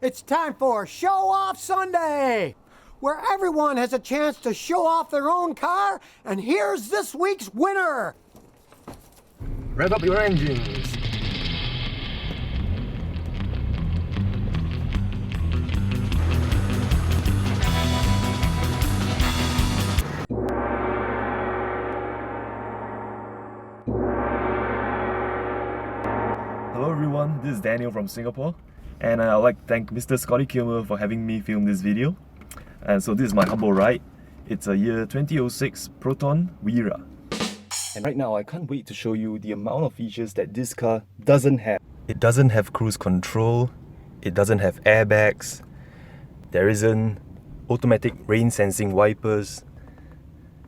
It's time for Show Off Sunday, where everyone has a chance to show off their own car, and here's this week's winner. Rev up your engines. Hello everyone, this is Daniel from Singapore, and I'd like to thank Mr. Scotty Kilmer for having me film this video. And so this is my humble ride. It's a year 2006 Proton Wira. And right now I can't wait to show you the amount of features that this car doesn't have. It doesn't have cruise control, it doesn't have airbags, there isn't automatic rain sensing wipers,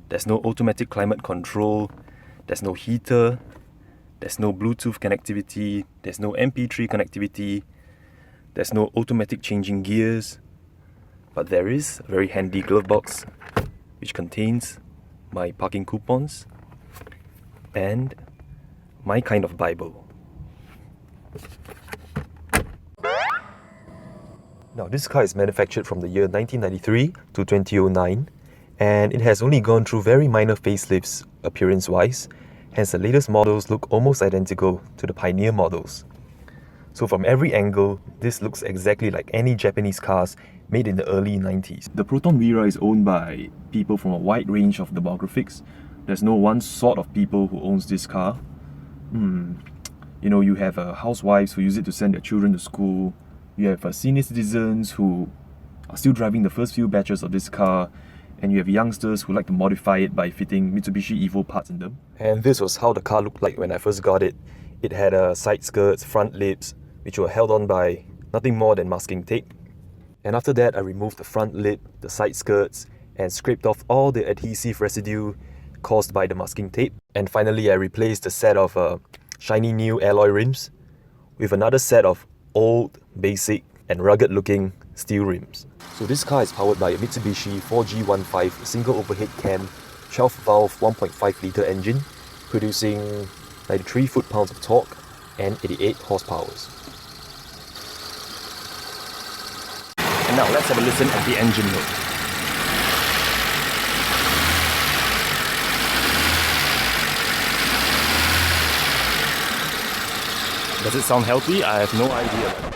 there's no automatic climate control, there's no heater, there's no Bluetooth connectivity, there's no MP3 connectivity, there's no automatic changing gears, but there is a very handy glove box which contains my parking coupons and my kind of Bible. Now this car is manufactured from the year 1993 to 2009, and it has only gone through very minor facelifts appearance-wise, hence the latest models look almost identical to the Pioneer models. So from every angle, this looks exactly like any Japanese cars made in the early 90s. The Proton Wira is owned by people from a wide range of demographics. There's no one sort of people who owns this car. You know, you have housewives who use it to send their children to school. You have senior citizens who are still driving the first few batches of this car. And you have youngsters who like to modify it by fitting Mitsubishi Evo parts in them. And this was how the car looked like when I first got it. It had side skirts, front lips, which were held on by nothing more than masking tape. And after that, I removed the front lip, the side skirts, and scraped off all the adhesive residue caused by the masking tape. And finally, I replaced the set of shiny new alloy rims with another set of old, basic, and rugged looking steel rims. So this car is powered by a Mitsubishi 4G15 single overhead cam 12 valve 1.5 litre engine, producing 93 foot-pounds of torque and 88 horsepower. And now let's have a listen at the engine note. Does it sound healthy? I have no idea.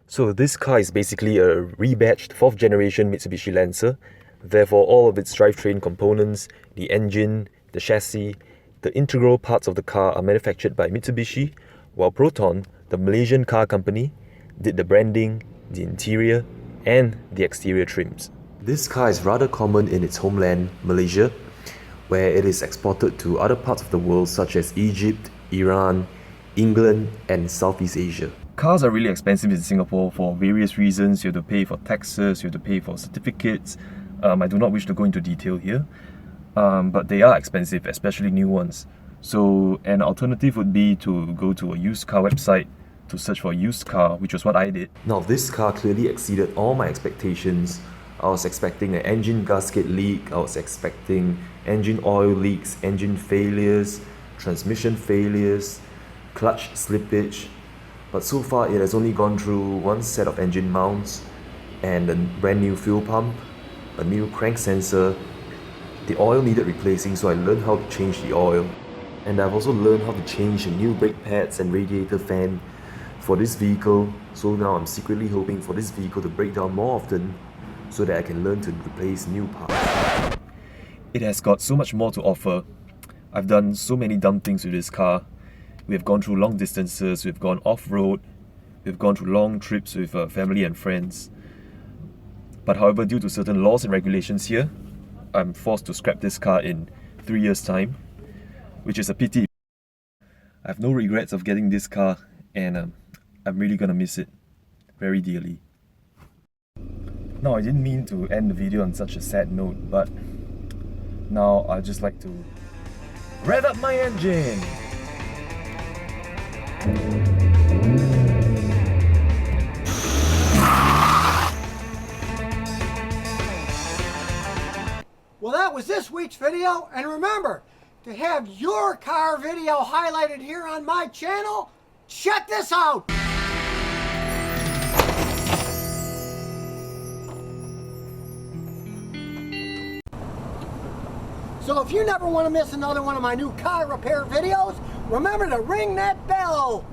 So this car is basically a rebadged 4th generation Mitsubishi Lancer. Therefore all of its drivetrain components, the engine, the chassis, the integral parts of the car are manufactured by Mitsubishi, while Proton, the Malaysian car company, did the branding, the interior, and the exterior trims. This car is rather common in its homeland, Malaysia, where it is exported to other parts of the world such as Egypt, Iran, England, and Southeast Asia. Cars are really expensive in Singapore for various reasons. You have to pay for taxes, you have to pay for certificates. I do not wish to go into detail here, but they are expensive, especially new ones. So an alternative would be to go to a used car website to search for a used car, which was what I did. Now this car clearly exceeded all my expectations. I was expecting an engine gasket leak, I was expecting engine oil leaks, engine failures, transmission failures, clutch slippage. But so far it has only gone through one set of engine mounts and a brand new fuel pump, a new crank sensor. The oil needed replacing, so I learned how to change the oil. And I've also learned how to change the new brake pads and radiator fan for this vehicle. So now I'm secretly hoping for this vehicle to break down more often so that I can learn to replace new parts. It has got so much more to offer. I've done so many dumb things with this car. We've gone through long distances, we've gone off-road, we've gone through long trips with family and friends. But however, due to certain laws and regulations here, I'm forced to scrap this car in 3 years' time, which is a pity. I have no regrets of getting this car, and I'm really gonna miss it very dearly. Now, I didn't mean to end the video on such a sad note, but now I'd just like to rev up my engine! Well, that was this week's video, and remember, to have your car video highlighted here on my channel, check this out! So if you never want to miss another one of my new car repair videos, remember to ring that bell.